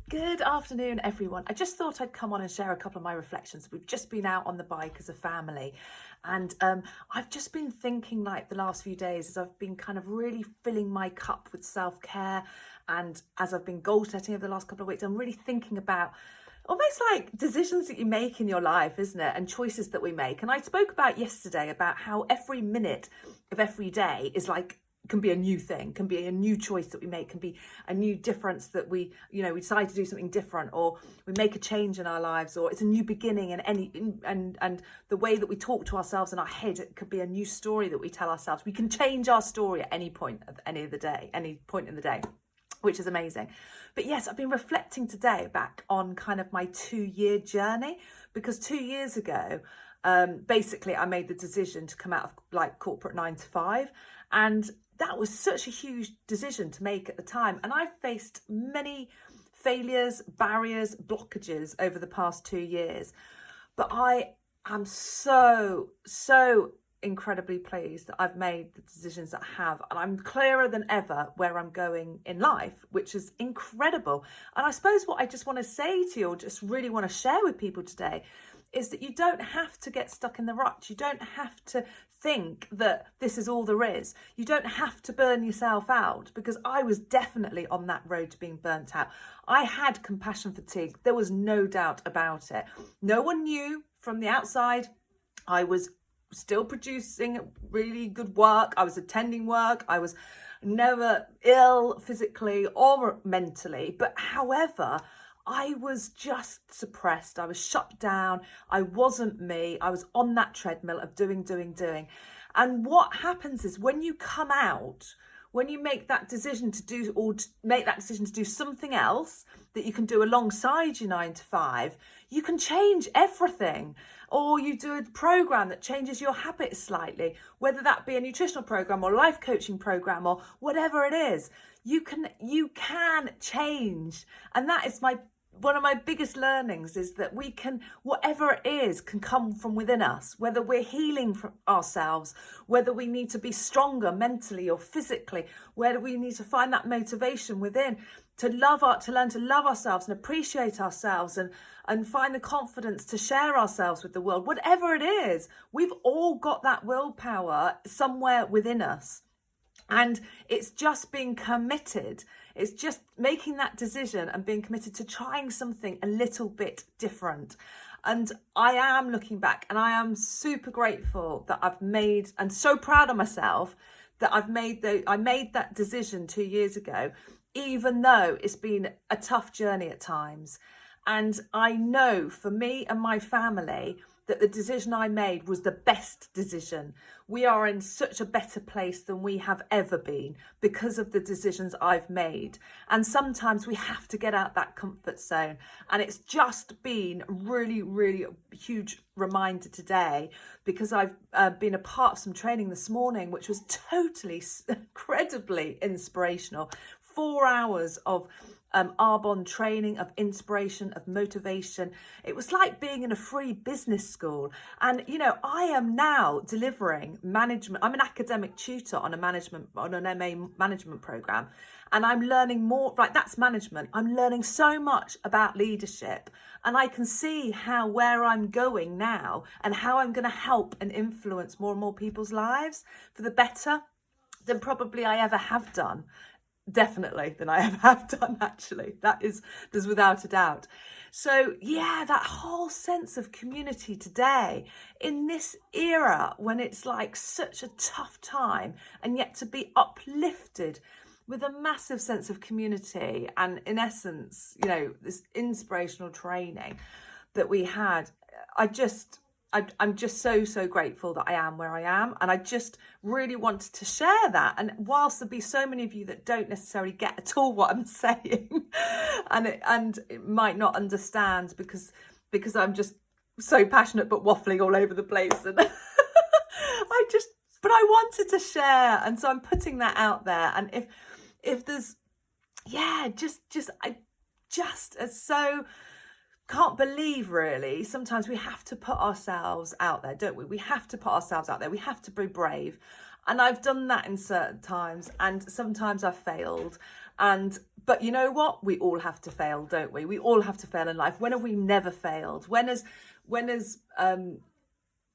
Good afternoon, everyone. I just thought I'd come on and share a couple of my reflections. We've just been out on the bike as a family, and I've just been thinking, like, the last few days, as I've been kind of really filling my cup with self-care, and as I've been goal setting over the last couple of weeks, I'm really thinking about almost like decisions that you make in your life, isn't it? And choices that we make. And I spoke about yesterday about how every minute of every day is like can be a new thing, can be a new choice that we make, can be a new difference that we decide to do something different, or we make a change in our lives, or it's a new beginning. And the way that we talk to ourselves in our head, it could be a new story that we tell ourselves. We can change our story at any point of any of the day, any point in the day, which is amazing. But yes, I've been reflecting today back on kind of my 2-year journey, because 2 years ago, basically I made the decision to come out of like corporate 9 to 5, and that was such a huge decision to make at the time. And I've faced many failures, barriers, blockages over the past 2 years. But I am so incredibly pleased that I've made the decisions that I have. And I'm clearer than ever where I'm going in life, which is incredible. And I suppose what I just want to say to you, or just really want to share with people today, is that you don't have to get stuck in the rut. You don't have to think that this is all there is. You don't have to burn yourself out, because I was definitely on that road to being burnt out. I had compassion fatigue. There was no doubt about it. No one knew from the outside. I was still producing really good work. I was attending work. I was never ill physically or mentally. But however, I was just suppressed. I was shut down. I wasn't me. I was on that treadmill of doing. And what happens is when you come out, when you make that decision to do, or to make that decision to do something else that you can do alongside your 9 to 5, you can change everything. Or you do a program that changes your habits slightly, whether that be a nutritional program or life coaching program or whatever it is. You can change. And that is one of my biggest learnings, is that we can, whatever it is, can come from within us, whether we're healing from ourselves, whether we need to be stronger mentally or physically, whether we need to find that motivation within to learn to love ourselves and appreciate ourselves, and find the confidence to share ourselves with the world. Whatever it is, we've all got that willpower somewhere within us. And it's just being committed. It's just making that decision and being committed to trying something a little bit different. And I am looking back, and I am super grateful that I've made, and so proud of myself that I made that decision 2 years ago, even though it's been a tough journey at times. And I know for me and my family that the decision I made was the best decision. We are in such a better place than we have ever been because of the decisions I've made. And sometimes we have to get out that comfort zone. And it's just been really, really a huge reminder today, because I've been a part of some training this morning, which was totally incredibly inspirational. 4 hours of Arbonne training, of inspiration, of motivation. It was like being in a free business school. And I am now delivering management. I'm an academic tutor on an MA management program, and I'm learning more. Like, that's management. I'm learning so much about leadership, and I can see where I'm going now, and how I'm going to help and influence more and more people's lives for the better than probably I ever have done. Definitely than I ever have done, actually. There's without a doubt. So yeah, that whole sense of community today in this era when it's like such a tough time, and yet to be uplifted with a massive sense of community, and in essence, this inspirational training that we had. I'm just so grateful that I am where I am, and I just really wanted to share that. And whilst there'll be so many of you that don't necessarily get at all what I'm saying, and it might not understand because I'm just so passionate but waffling all over the place, and but I wanted to share, and so I'm putting that out there. And if there's I so can't believe, really, sometimes we have to put ourselves out there, don't we? We have to put ourselves out there. We have to be brave. And I've done that in certain times, and sometimes I've failed. But you know what? We all have to fail, don't we? We all have to fail in life. When have we never failed? When has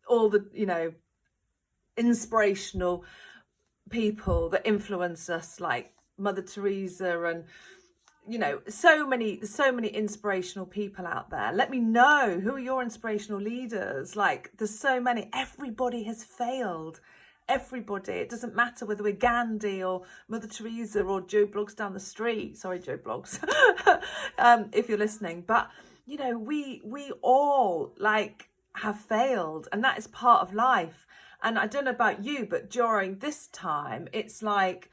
all the, you know, inspirational people that influence us, like Mother Teresa and, you know, so many inspirational people out there. Let me know, who are your inspirational leaders? Like, there's so many. Everybody has failed. Everybody. It doesn't matter whether we're Gandhi or Mother Teresa or Joe Bloggs down the street. Sorry, Joe Bloggs, if you're listening. But, you know, we all, like, have failed, and that is part of life. And I don't know about you, but during this time, it's like,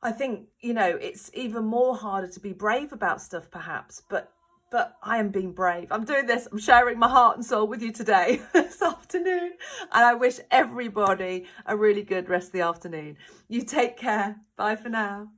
I think, you know, it's even more harder to be brave about stuff, perhaps. But I am being brave. I'm doing this. I'm sharing my heart and soul with you today, this afternoon. And I wish everybody a really good rest of the afternoon. You take care. Bye for now.